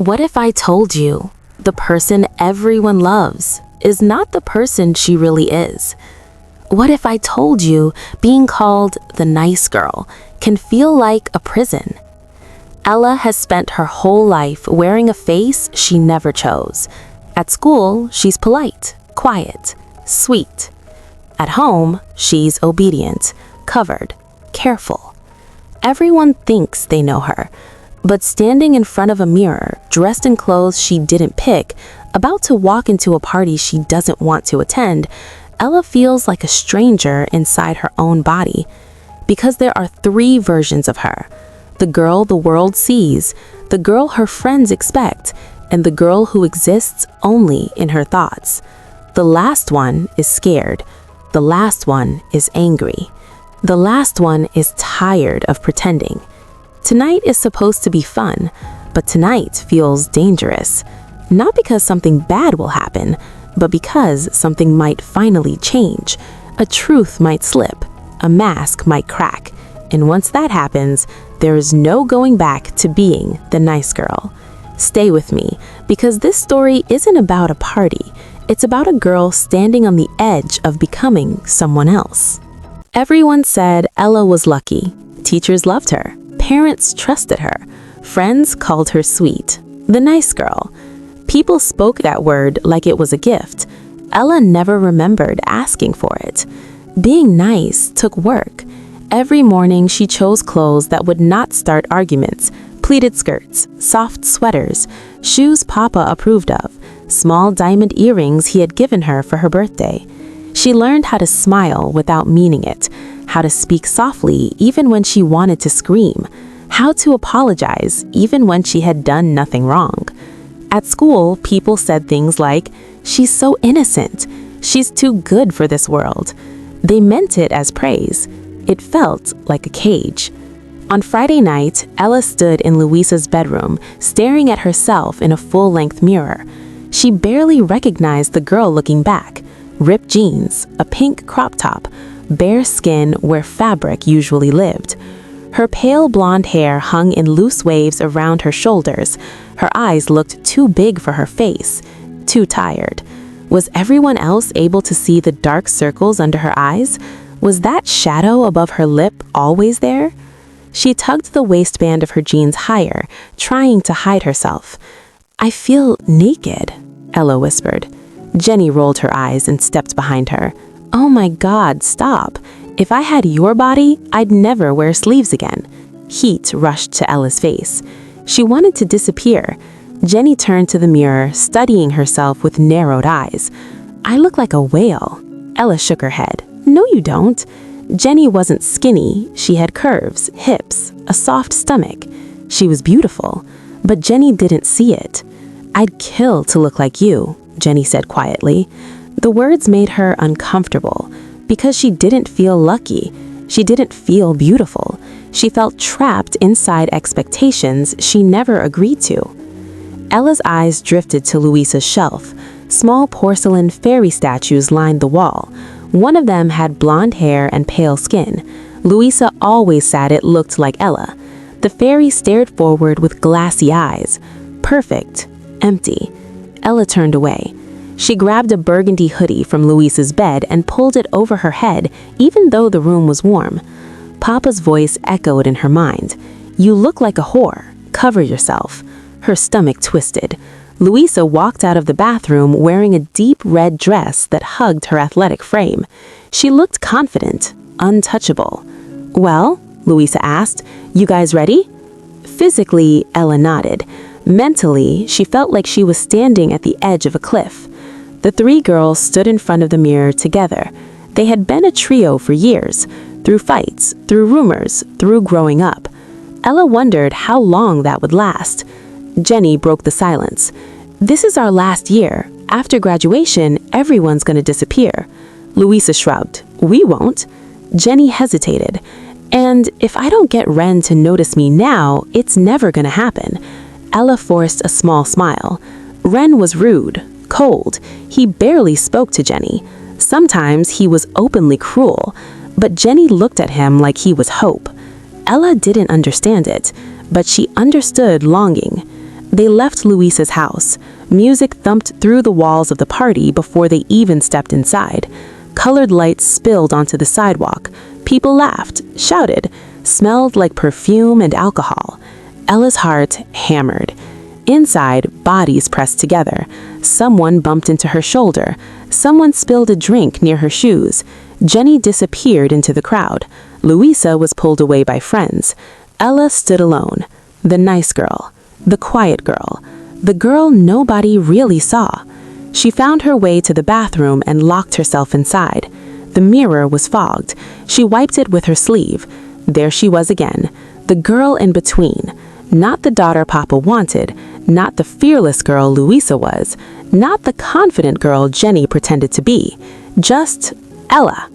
What if I told you the person everyone loves is not the person she really is? What if I told you being called the nice girl can feel like a prison? Ella has spent her whole life wearing a face she never chose. At school, she's polite, quiet, sweet. At home, she's obedient, covered, careful. Everyone thinks they know her, but standing in front of a mirror, dressed in clothes she didn't pick, about to walk into a party she doesn't want to attend, Ella feels like a stranger inside her own body. Because there are three versions of her: the girl the world sees, the girl her friends expect, and the girl who exists only in her thoughts. The last one is scared. The last one is angry. The last one is tired of pretending. Tonight is supposed to be fun, but tonight feels dangerous. Not because something bad will happen, but because something might finally change. A truth might slip, a mask might crack, and once that happens, there is no going back to being the nice girl. Stay with me, because this story isn't about a party. It's about a girl standing on the edge of becoming someone else. Everyone said Ella was lucky. Teachers loved her. Parents trusted her. Friends called her sweet, the nice girl. People spoke that word like it was a gift. Ella never remembered asking for it. Being nice took work. Every morning she chose clothes that would not start arguments: pleated skirts, soft sweaters, shoes Papa approved of, small diamond earrings he had given her for her birthday. She learned how to smile without meaning it, how to speak softly even when she wanted to scream, how to apologize even when she had done nothing wrong. At school, people said things like, "She's so innocent. She's too good for this world." They meant it as praise. It felt like a cage. On Friday night, Ella stood in Luisa's bedroom, staring at herself in a full-length mirror. She barely recognized the girl looking back. Ripped jeans, a pink crop top, bare skin where fabric usually lived. Her pale blonde hair hung in loose waves around her shoulders. Her eyes looked too big for her face, too tired. Was everyone else able to see the dark circles under her eyes? Was that shadow above her lip always there? She tugged the waistband of her jeans higher, trying to hide herself. "I feel naked," Ella whispered. Jenny rolled her eyes and stepped behind her. "Oh my God, stop. If I had your body, I'd never wear sleeves again." Heat rushed to Ella's face. She wanted to disappear. Jenny turned to the mirror, studying herself with narrowed eyes. "I look like a whale." Ella shook her head. "No, you don't." Jenny wasn't skinny. She had curves, hips, a soft stomach. She was beautiful, but Jenny didn't see it. "I'd kill to look like you," Jenny said quietly. The words made her uncomfortable because she didn't feel lucky. She didn't feel beautiful. She felt trapped inside expectations she never agreed to. Ella's eyes drifted to Luisa's shelf. Small porcelain fairy statues lined the wall. One of them had blonde hair and pale skin. Luisa always said it looked like Ella. The fairy stared forward with glassy eyes. Perfect. Empty. Ella turned away. She grabbed a burgundy hoodie from Luisa's bed and pulled it over her head, even though the room was warm. Papa's voice echoed in her mind. "You look like a whore. Cover yourself." Her stomach twisted. Luisa walked out of the bathroom wearing a deep red dress that hugged her athletic frame. She looked confident, untouchable. "Well?" Luisa asked. "You guys ready?" Physically, Ella nodded. Mentally, she felt like she was standing at the edge of a cliff. The three girls stood in front of the mirror together. They had been a trio for years, through fights, through rumors, through growing up. Ella wondered how long that would last. Jenny broke the silence. "This is our last year. After graduation, everyone's going to disappear." Luisa shrugged. "We won't." Jenny hesitated. "And if I don't get Ren to notice me now, it's never going to happen." Ella forced a small smile. Ren was rude, cold. He barely spoke to Jenny. Sometimes he was openly cruel, but Jenny looked at him like he was hope. Ella didn't understand it, but she understood longing. They left Luisa's house. Music thumped through the walls of the party before they even stepped inside. Colored lights spilled onto the sidewalk. People laughed, shouted, smelled like perfume and alcohol. Ella's heart hammered. Inside, bodies pressed together. Someone bumped into her shoulder. Someone spilled a drink near her shoes. Jenny disappeared into the crowd. Luisa was pulled away by friends. Ella stood alone. The nice girl. The quiet girl. The girl nobody really saw. She found her way to the bathroom and locked herself inside. The mirror was fogged. She wiped it with her sleeve. There she was again. The girl in between. Not the daughter Papa wanted. Not the fearless girl Luisa was. Not the confident girl Jenny pretended to be. Just Ella.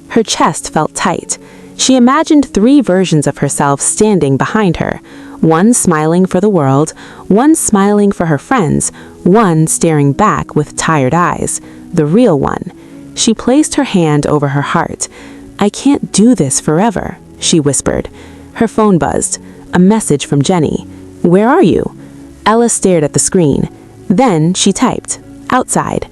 Her chest felt tight. She imagined 3 versions of herself standing behind her. One smiling for the world, one smiling for her friends, one staring back with tired eyes. The real one. She placed her hand over her heart. "I can't do this forever," she whispered. Her phone buzzed. A message from Jenny. "Where are you?" Ella stared at the screen. Then she typed, "Outside."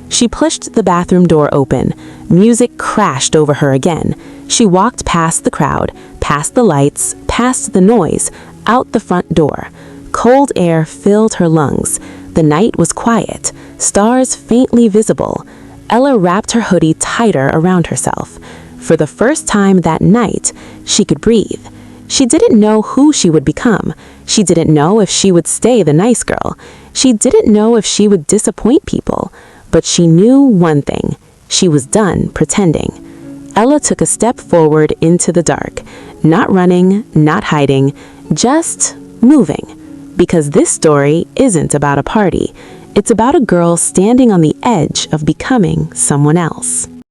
She pushed the bathroom door open. Music crashed over her again. She walked past the crowd, past the lights, past the noise, out the front door. Cold air filled her lungs. The night was quiet, stars faintly visible. Ella wrapped her hoodie tighter around herself. For the first time that night, she could breathe. She didn't know who she would become. She didn't know if she would stay the nice girl. She didn't know if she would disappoint people. But she knew one thing. She was done pretending. Ella took a step forward into the dark. Not running, not hiding, just moving. Because this story isn't about a party. It's about a girl standing on the edge of becoming someone else.